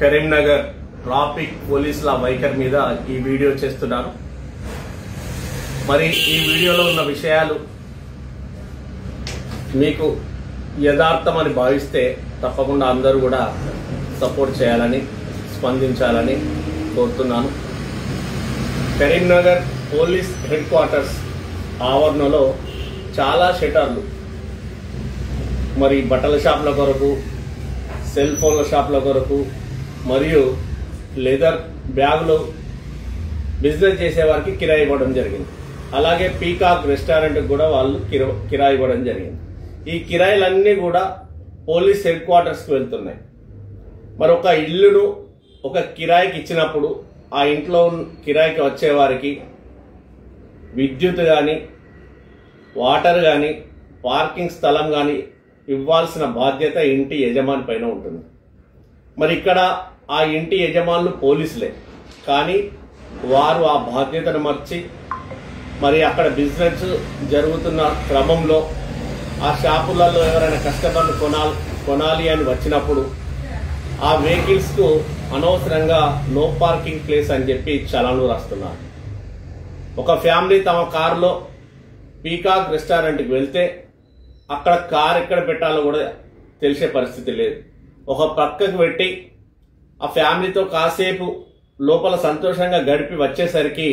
Karimnagar traffic పోలీసుల వైఖరి మీద ఈ వీడియో చేస్తున్నాను. మరి ఈ వీడియోలో ఉన్న విషయాలు మీకు యథార్థమని భావిస్తే తప్పకుండా అందరూ కూడా సపోర్ట్ చేయాలని, స్పందించాలని కోరుతున్నాను. కరీంనగర్ పోలీస్ హెడ్ క్వార్టర్స్ ఆవరణలో చాలా షటర్లు, మరి బట్టల షాపుల కొరకు, సెల్ ఫోన్ల షాపుల కొరకు మరియు లెదర్ బ్యాగులు బిజినెస్ చేసేవారికి కిరాయి ఇవ్వడం జరిగింది. అలాగే పీకాక్ రెస్టారెంట్ కూడా వాళ్ళు కిరాయి ఇవ్వడం జరిగింది. ఈ కిరాయిలన్నీ కూడా పోలీస్ హెడ్ క్వార్టర్స్కి వెళ్తున్నాయి. మరి ఒక ఇల్లును ఒక కిరాయికి ఇచ్చినప్పుడు ఆ ఇంట్లో కిరాయికి వచ్చేవారికి విద్యుత్ కానీ, వాటర్ కానీ, పార్కింగ్ స్థలం కానీ ఇవ్వాల్సిన బాధ్యత ఇంటి యజమాని పైన ఉంటుంది. మరి ఇక్కడ ఆ ఇంటి యజమానులు పోలీసులే, కానీ వారు ఆ బాధ్యతను మర్చి మరి అక్కడ బిజినెస్ జరుగుతున్న క్రమంలో ఆ షాపులలో ఎవరైనా కస్టమర్లు కొనాలి అని వచ్చినప్పుడు ఆ వెహికల్స్కు అనవసరంగా నో పార్కింగ్ ప్లేస్ అని చెప్పి చలాన్లు రాస్తున్నారు. ఒక ఫ్యామిలీ తమ కారులో పీకాక్ రెస్టారెంట్కి వెళ్తే అక్కడ కార్ ఎక్కడ పెట్టాలో కూడా తెలిసే పరిస్థితి లేదు. ఒక పక్కకు పెట్టి ఆ ఫ్యామిలీతో కాసేపు లోపల సంతోషంగా గడిపి వచ్చేసరికి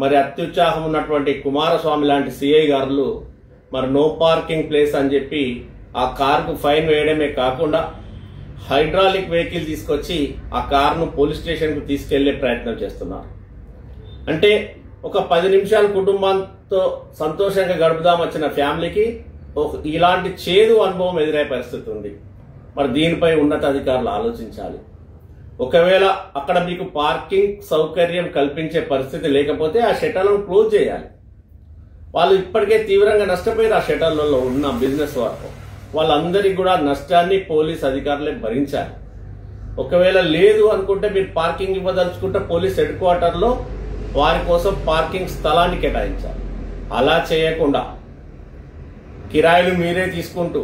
మరి అత్యుత్సాహం ఉన్నటువంటి కుమారస్వామి లాంటి సిఐ గారులు మరి నో పార్కింగ్ ప్లేస్ అని చెప్పి ఆ కారుకు ఫైన్ వేయడమే కాకుండా హైడ్రాలిక్ వెహికల్ తీసుకొచ్చి ఆ కారును పోలీస్ స్టేషన్కు తీసుకెళ్లే ప్రయత్నం చేస్తున్నారు. అంటే ఒక 10 నిమిషాలు కుటుంబంతో సంతోషంగా గడుపుదాం వచ్చిన ఫ్యామిలీకి ఇలాంటి చేదు అనుభవం ఎదురయ్యే పరిస్థితి ఉంది. మరి దీనిపై ఉన్నతాధికారులు ఆలోచించాలి. ఒకవేళ అక్కడ మీకు పార్కింగ్ సౌకర్యం కల్పించే పరిస్థితి లేకపోతే ఆ షటర్లను క్లోజ్ చేయాలి. వాళ్ళు ఇప్పటికే తీవ్రంగా నష్టపోయారు. ఆ షటర్లలో ఉన్న బిజినెస్ వాళ్ళందరికీ కూడా నష్టాన్ని పోలీస్ అధికారులే భరించాలి. ఒకవేళ లేదు అనుకుంటే మీరు పార్కింగ్ ఇవ్వదలుచుకుంటే పోలీస్ హెడ్ క్వార్టర్లో వారి కోసం పార్కింగ్ స్థలాన్ని కేటాయించాలి. అలా చేయకుండా కిరాయిలు మీరే తీసుకుంటూ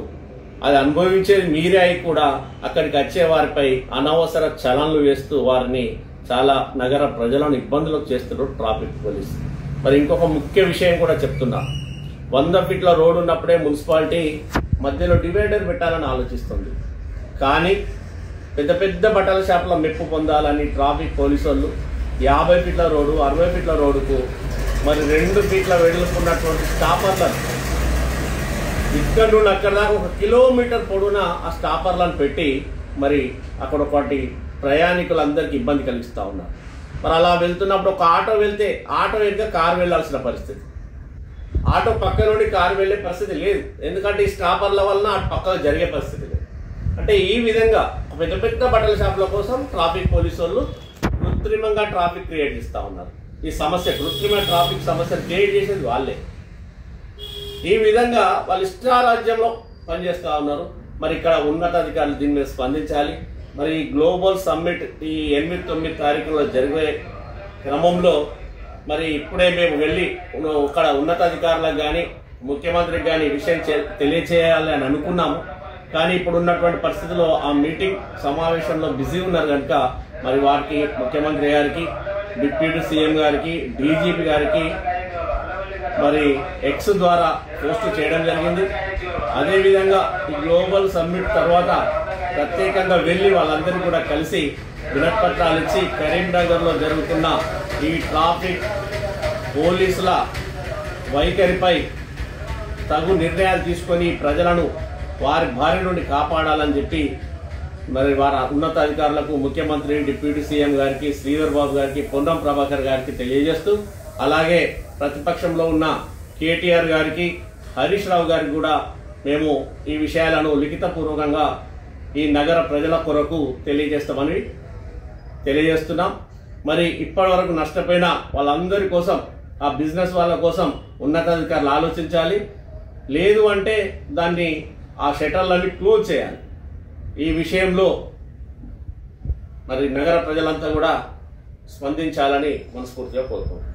అది అనుభవించేది మీరే అయి కూడా అక్కడికి వచ్చే వారిపై అనవసర చలన్లు వేస్తూ వారిని చాలా నగర ప్రజలను ఇబ్బందులకు చేస్తున్నారు ట్రాఫిక్ పోలీసు. మరి ఇంకొక ముఖ్య విషయం కూడా చెప్తున్నా. 100 ఫీట్ల రోడ్డు ఉన్నప్పుడే మున్సిపాలిటీ మధ్యలో డివైడర్ పెట్టాలని ఆలోచిస్తుంది. కానీ పెద్ద పెద్ద బట్టల షాపుల మెప్పు పొందాలని ట్రాఫిక్ పోలీసు వాళ్ళు 50 ఫీట్ల రోడ్డు, 60 ఫీట్ల రోడ్డుకు మరి 2 ఫీట్ల వెడల్పున్నటువంటి స్టాపర్లను ఇక్కడ నుండి అక్కడ దాకా 1 కిలోమీటర్ పొడవున ఆ స్టాపర్లను పెట్టి మరి అక్కడ ఒకటి ప్రయాణికులందరికీ ఇబ్బంది కలిగిస్తూ ఉన్నారు. మరి అలా వెళ్తున్నప్పుడు ఒక ఆటో వెళ్తే ఆటో వెనుక కారు వెళ్లాల్సిన పరిస్థితి, ఆటో పక్క నుండి కారు వెళ్లే పరిస్థితి లేదు. ఎందుకంటే ఈ స్టాపర్ల వలన అటు పక్కకు జరిగే పరిస్థితి లేదు. అంటే ఈ విధంగా పెద్ద పెద్ద బట్టల షాపుల కోసం ట్రాఫిక్ పోలీసు వాళ్ళు కృత్రిమంగా ట్రాఫిక్ క్రియేట్ చేస్తూ ఉన్నారు. ఈ సమస్య కృత్రిమ ట్రాఫిక్ సమస్య క్రియేట్ చేసేది వాళ్ళే. ఈ విధంగా వాళ్ళు ఇష్టారాజ్యంలో పనిచేస్తూ ఉన్నారు. మరి ఇక్కడ ఉన్నతాధికారులు దీని మీద స్పందించాలి. మరి గ్లోబల్ సమ్మిట్ ఈ 8-9 తారీఖులో జరిగే క్రమంలో మరి ఇప్పుడే మేము వెళ్ళి ఇక్కడ ఉన్నతాధికారులకు కానీ ముఖ్యమంత్రికి కానీ ఈ విషయం తెలియచేయాలి అని అనుకున్నాము. కానీ ఇప్పుడు ఉన్నటువంటి పరిస్థితుల్లో ఆ మీటింగ్ సమావేశంలో బిజీ ఉన్నారు కనుక మరి వారికి ముఖ్యమంత్రి గారికి, డిప్యూటీ సీఎం గారికి, డీజీపీ గారికి మరి ఎక్స్ ద్వారా పోస్ట్ చేయడం జరిగింది. అదేవిధంగా ఈ గ్లోబల్ సమ్మిట్ తర్వాత ప్రత్యేకంగా వెళ్ళి వాళ్ళందరినీ కూడా కలిసి వినతిపత్రాలు ఇచ్చి కరీంనగర్లో జరుగుతున్న ఈ ట్రాఫిక్ పోలీసుల వైఖరిపై తగు నిర్ణయాలు తీసుకొని ప్రజలను వారి బారి నుండి కాపాడాలని చెప్పి మరి వారి ఉన్నతాధికారులకు ముఖ్యమంత్రి, డిప్యూటీ సీఎం గారికి, శ్రీధర్ బాబు గారికి, పొన్నం ప్రభాకర్ గారికి తెలియజేస్తూ, అలాగే ప్రతిపక్షంలో ఉన్న కేటీఆర్ గారికి, హరీష్ రావు గారికి కూడా మేము ఈ విషయాలను లిఖితపూర్వకంగా ఈ నగర ప్రజల కొరకు తెలియజేస్తామని తెలియజేస్తున్నాం. మరి ఇప్పటి వరకు నష్టపోయిన వాళ్ళందరి కోసం, ఆ బిజినెస్ వాళ్ళ కోసం ఉన్నతాధికారులు ఆలోచించాలి. లేదు అంటే దాన్ని ఆ షటర్లన్నీ క్లోజ్ చేయాలి. ఈ విషయంలో మరి నగర ప్రజలంతా కూడా స్పందించాలని మనస్ఫూర్తిగా కోరుకుంటున్నాం.